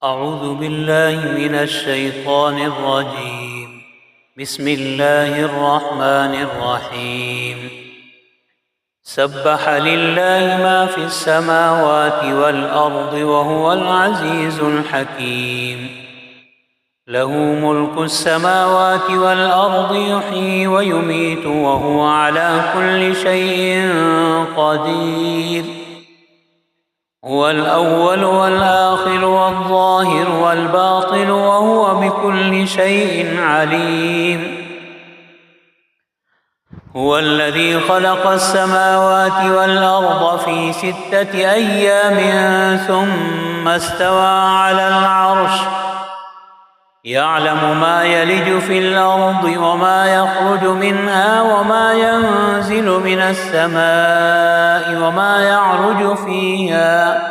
أعوذ بالله من الشيطان الرجيم. بسم الله الرحمن الرحيم. سبح لله ما في السماوات والأرض وهو العزيز الحكيم. له ملك السماوات والأرض يحيي ويميت وهو على كل شيء قدير. هو الأول والآخر والظاهر والباطن وهو بكل شيء عليم. هو الذي خلق السماوات والأرض في 6 أيام ثم استوى على العرش يعلم ما يلج في الأرض وما يخرج منها وما ينزل من السماء وما يعرج فيها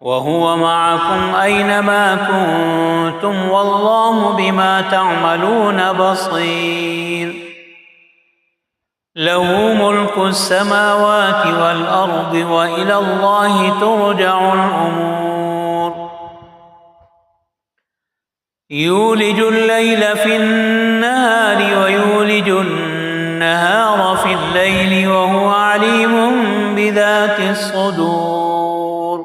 وهو معكم أينما كنتم والله بما تعملون بصير. له ملك السماوات والأرض وإلى الله ترجع الأمور. يولج الليل في النهار ويولج النهار في الليل وهو عليم بذات الصدور.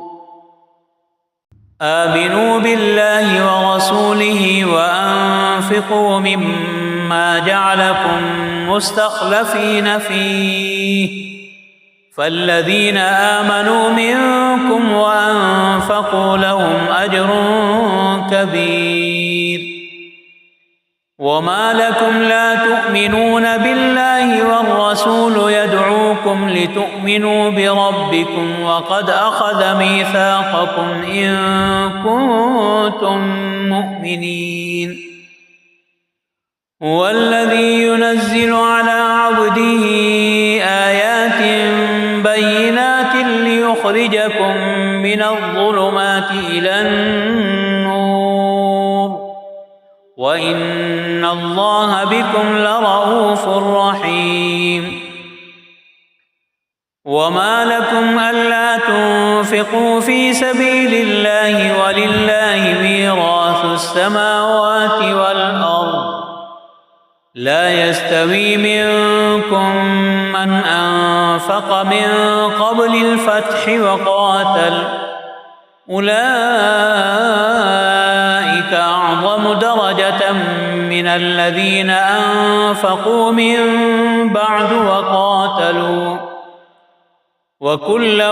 آمنوا بالله ورسوله وأنفقوا مما جعلكم مستخلفين فيه فالذين آمنوا منكم وأنفقوا لهم أجر كبير. وما لكم لا تؤمنون بالله والرسول يدعوكم لتؤمنوا بربكم وقد أخذ ميثاقكم إن كنتم مؤمنين. هو الذي ينزل على عبده آيات بينات ليخرجكم من الظلمات إلى النور وإن الله بكم لرءوف رحيم. وما لكم ألا تنفقوا في سبيل الله ولله ميراث السماوات والأرض لا يستوي منكم من أنفق من قبل الفتح وقاتل أولئك أعظم درجة من الذين أنفقوا من بعد وقاتلوا وكلا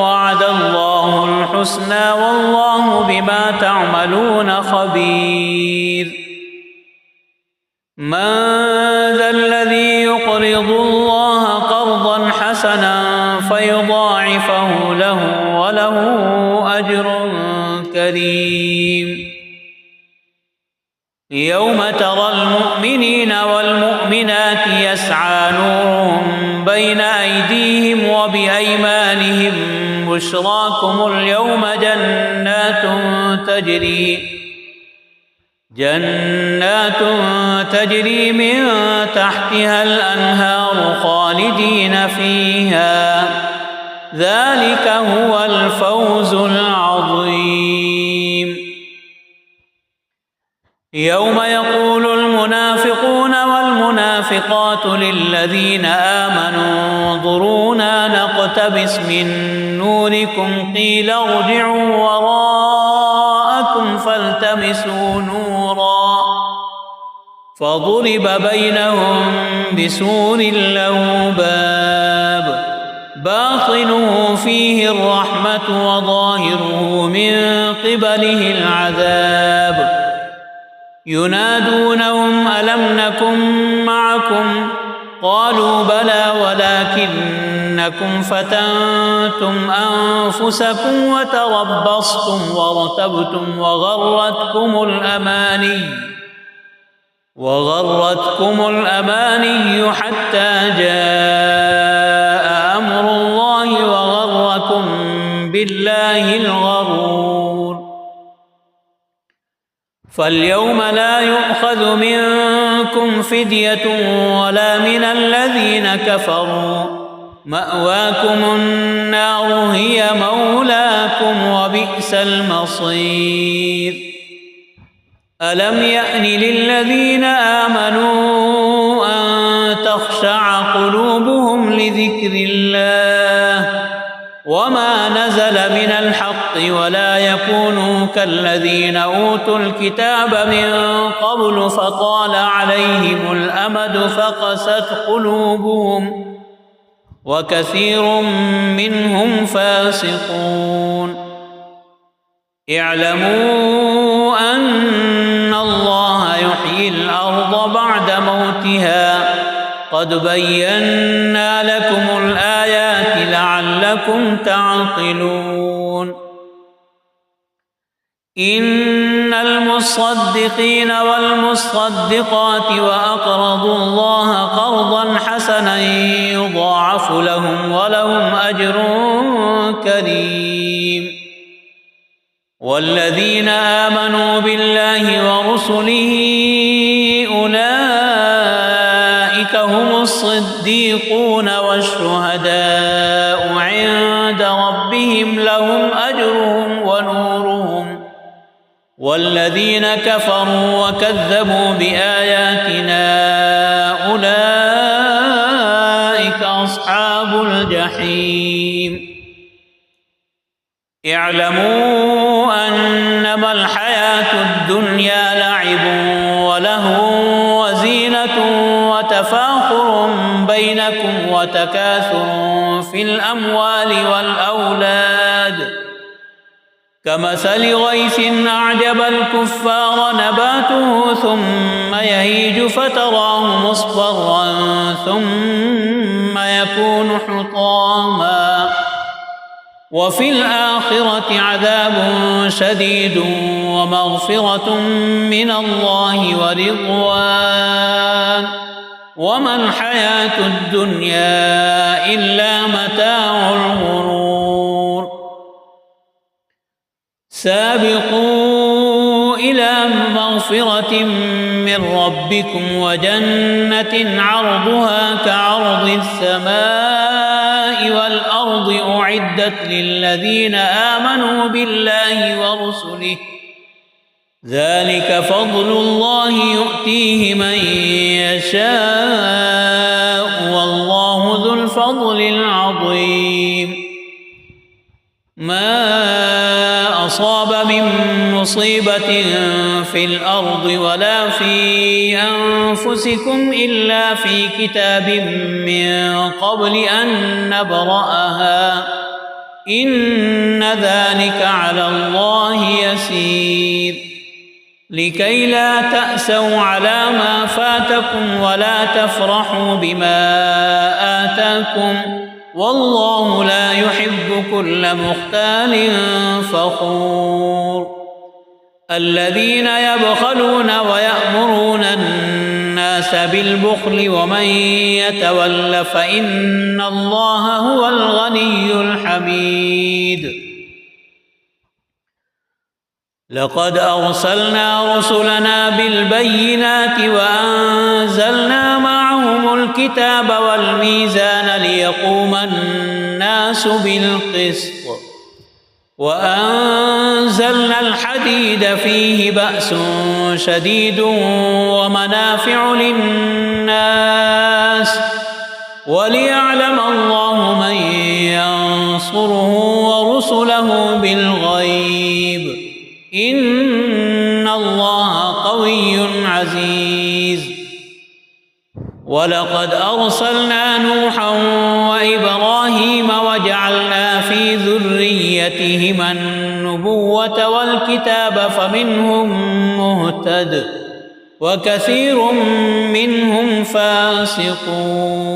وعد الله الحسنى والله بما تعملون خبير. من ذا الذي يقرض الله قرضا حسنا فيضاعفه له وله أجر كريم. يوم ترى المؤمنين والمؤمنات يسعى نورهم بين أيديهم وبأيمانهم بشراكم اليوم جنات تجري من تحتها الأنهار خالدين فيها ذلك هو الفوز العظيم. يوم يقول المنافقون والمنافقات للذين آمنوا انظرونا نقتبس من نوركم قيل ارجعوا وراءكم فالتمسوا نورا فضرب بينهم بسور له باب باطنه فيه الرحمة وظاهره من قبله العذاب ينادونهم ألم نكن معكم قالوا بلى ولكنكم فتنتم أنفسكم وتربصتم وارتبتم وغرتكم الأماني حتى جاء أمر الله وغركم بالله الغرور. فاليوم لا يؤخذ منكم فدية ولا من الذين كفروا مأواكم النار هي مولاكم وبئس المصير ألم يأن للذين آمنوا أن تخشع قلوبهم لذكر الله وما نزل من الحق ولا يكونوا كالذين أوتوا الكتاب من قبل فطال عليهم الأمد فقست قلوبهم وكثير منهم فاسقون اعلموا أن الله يحيي الأرض بعد موتها قد بينا لكم الآيات لعلكم تعقلون إن المصدقين والمصدقات وأقرضوا الله قرضا حسنا يضاعف لهم ولهم أجر كريم والذين آمنوا بالله ورسله أولئك هم الصديقون والشهداء عند ربهم لهم أجرهم ونورهم والذين كفروا وكذبوا بآياتنا أولئك أصحاب الجحيم اعلموا أنما الحياة الدنيا لعب ولهو وزينة وتفاخر بينكم وتكاثر في الأموال والأولاد كمثل غيث أعجب الكفار نباته ثم يهيج فتراه مصفرا ثم يكون حطاما وفي الآخرة عذاب شديد ومغفرة من الله ورضوان وما الحياة الدنيا إلا متاع الغرور سابقوا إلى مغفرة من ربكم وجنة عرضها كعرض السماء والأرض أعدت للذين آمنوا بالله ورسله ذلك فضل الله يؤتيه من يشاء والله ذو الفضل العظيم ما أصاب من مصيبة في الأرض ولا في أنفسكم إلا في كتاب من قبل أن نبرأها إن ذلك على الله يسير لكي لا تأسوا على ما فاتكم ولا تفرحوا بما آتاكم والله لا يحب كل مختال فخور الذين يبخلون ويأمرون الناس بالبخل ومن يتول فإن الله هو الغني الحميد لقد أرسلنا رسلنا بالبينات وأنزلنا معهم الكتاب والميزان ليقوم الناس بالقسط وأنزلنا الحديد فيه بأس شديد ومنافع للناس وليعلم الله من ينصره ورسله بالغيب إن الله قوي عزيز ولقد أرسلنا نوحا وإبراهيم وجعلنا في ذريتهما النبوة والكتاب فمنهم مهتد وكثير منهم فاسقون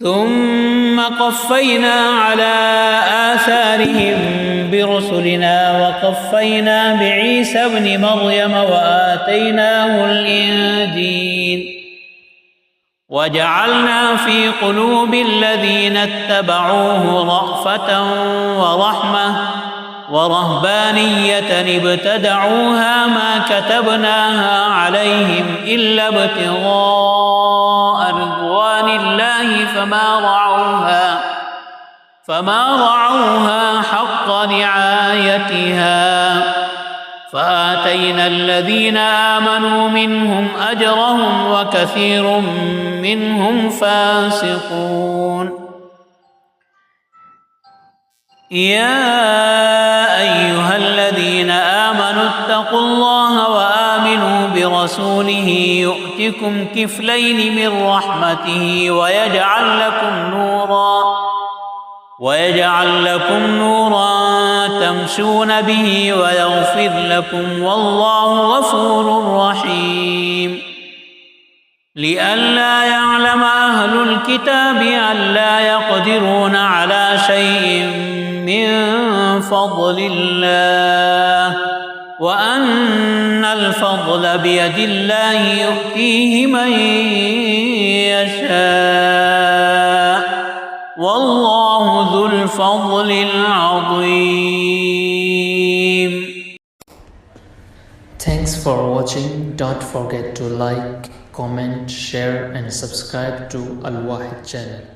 ثم قفينا على آثارهم برسلنا وقفينا بعيسى ابن مريم وآتيناه الإنجيل وجعلنا في قلوب الذين اتبعوه رأفة ورحمة ورهبانية ابتدعوها ما كتبناها عليهم إلا ابتغاء رضوان الله فما رعوها حق رعايتها فآتينا الذين آمنوا منهم أجرهم وكثير منهم فاسقون. يا أيها الذين آمنوا اتقوا الله وآمنوا برسوله يؤتكم كفلين من رحمته ويجعل لكم نورا تمشون به ويغفر لكم والله غفور رحيم. لئلا يعلم أهل الكتاب ألا يقدرون على شيء من فضل الله وأن الفضل بيد الله يؤتيه من يشاء والله ذو الفضل العظيم. Thanks for watching. Don't forget to like, comment, share and subscribe to Al Wahid channel.